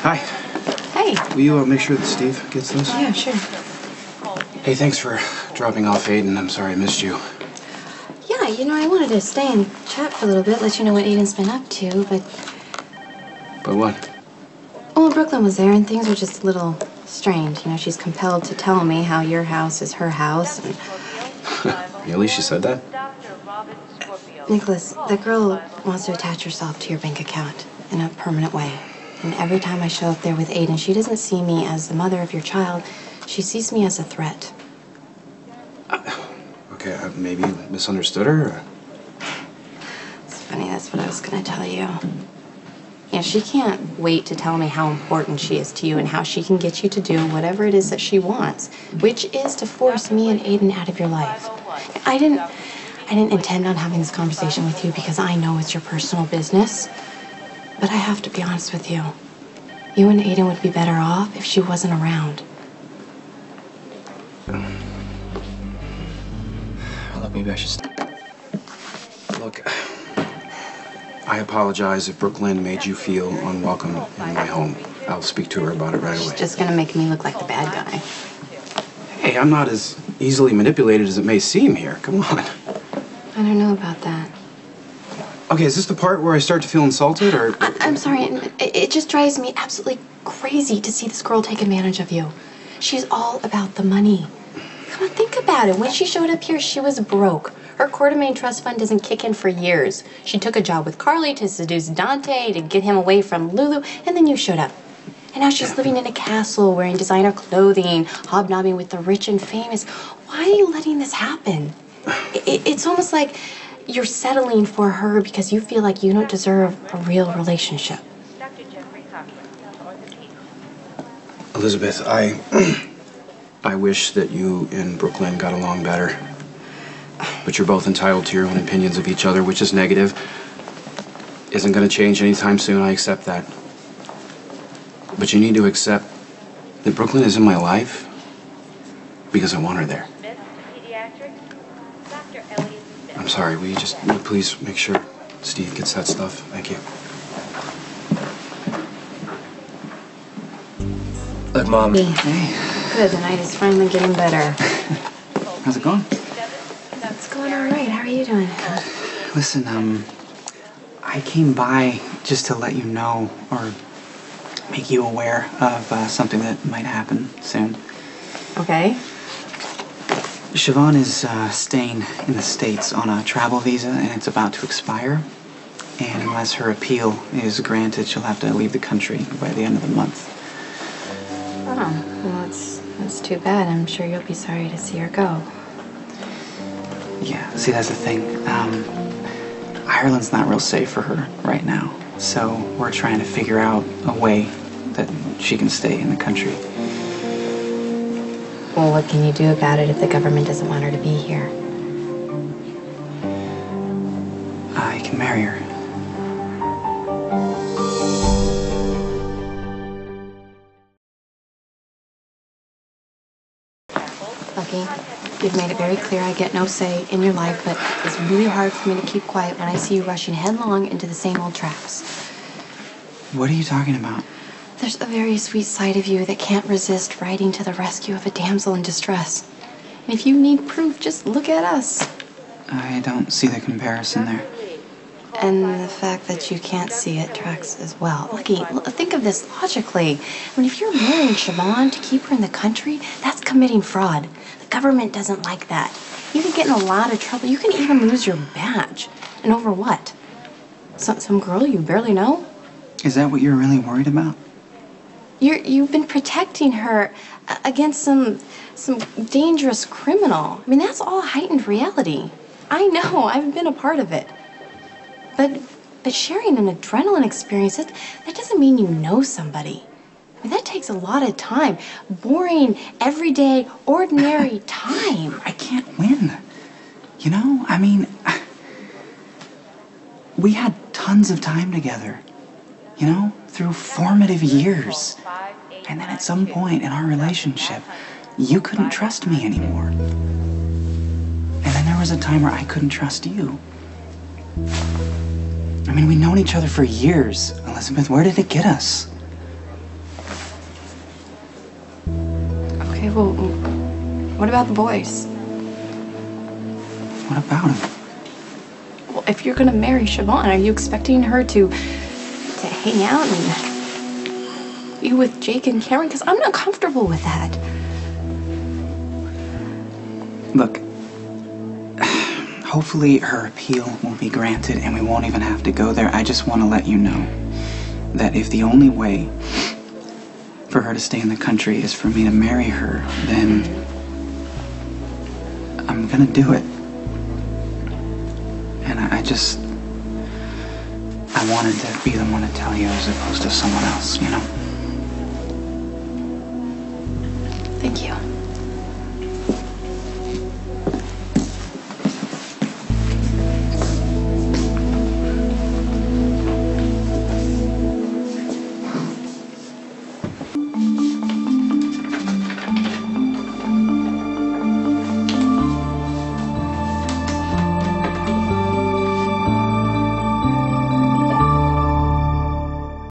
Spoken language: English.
Hi. Hey. Will you make sure that Steve gets this? Yeah, sure. Hey, thanks for dropping off Aiden. I'm sorry I missed you. Yeah, I wanted to stay and chat for a little bit, let you know what Aiden's been up to, but... But what? Well, Brooklyn was there, and things are just a little strange. She's compelled to tell me how your house is her house, and... Really? She said that? Nicholas, that girl wants to attach herself to your bank account in a permanent way. And every time I show up there with Aiden, she doesn't see me as the mother of your child. She sees me as a threat. Okay, maybe you misunderstood her? Or... It's funny, that's what I was going to tell you. Yeah, she can't wait to tell me how important she is to you and how she can get you to do whatever it is that she wants, which is to force me and Aiden out of your life. I didn't intend on having this conversation with you because I know it's your personal business. But I have to be honest with you. You and Aiden would be better off if she wasn't around. Look, maybe I should stop. Look, I apologize if Brooklyn made you feel unwelcome in my home. I'll speak to her about it right away. She's just gonna make me look like the bad guy. Hey, I'm not as easily manipulated as it may seem here. Come on. I don't know about that. Okay, is this the part where I start to feel insulted, or...? I'm sorry, it just drives me absolutely crazy to see this girl take advantage of you. She's all about the money. Come on, think about it. When she showed up here, she was broke. Her Quartermain Trust Fund doesn't kick in for years. She took a job with Carly to seduce Dante, to get him away from Lulu, and then you showed up. And now she's living in a castle, wearing designer clothing, hobnobbing with the rich and famous. Why are you letting this happen? It's almost like you're settling for her because you feel like you don't deserve a real relationship. Elizabeth, I wish that you and Brooklyn got along better. But you're both entitled to your own opinions of each other, which is negative. Isn't going to change anytime soon, I accept that. But you need to accept that Brooklyn is in my life because I want her there. I'm sorry, will you just please make sure Steve gets that stuff? Thank you. Look, Mom. Hey. Good, the night is finally getting better. How's it going? It's going all right. How are you doing? Listen, I came by just to let you know, or make you aware of something that might happen soon. Okay. Siobhan is staying in the States on a travel visa, and it's about to expire. And unless her appeal is granted, she'll have to leave the country by the end of the month. Oh, well, that's too bad. I'm sure you'll be sorry to see her go. Yeah, see, that's the thing. Ireland's not real safe for her right now. So we're trying to figure out a way that she can stay in the country. Well, what can you do about it if the government doesn't want her to be here? I can marry her. Lucky, you've made it very clear I get no say in your life, but it's really hard for me to keep quiet when I see you rushing headlong into the same old traps. What are you talking about? There's a very sweet side of you that can't resist riding to the rescue of a damsel in distress. And if you need proof, just look at us. I don't see the comparison there. And the fact that you can't see it tracks as well. Lucky, think of this logically. I mean, if you're marrying Siobhan to keep her in the country, that's committing fraud. The government doesn't like that. You can get in a lot of trouble. You can even lose your badge. And over what? Some girl you barely know? Is that what you're really worried about? You've been protecting her against some dangerous criminal. I mean, that's all heightened reality. I know, I've been a part of it. But sharing an adrenaline experience, that doesn't mean you know somebody. I mean, that takes a lot of time. Boring, everyday, ordinary time. I can't win. You know, I mean, we had tons of time together. You know, through formative years. And then at some point in our relationship, you couldn't trust me anymore. And then there was a time where I couldn't trust you. I mean, we've known each other for years. Elizabeth, where did it get us? well, what about the boys? What about him? Well, if you're gonna marry Siobhan, are you expecting her to hang out and be with Jake and Cameron? Because I'm not comfortable with that. Look, hopefully her appeal will be granted and we won't even have to go there. I just want to let you know that if the only way for her to stay in the country is for me to marry her, then I'm gonna do it. And I wanted to be the one to tell you as opposed to someone else, you know? Thank you.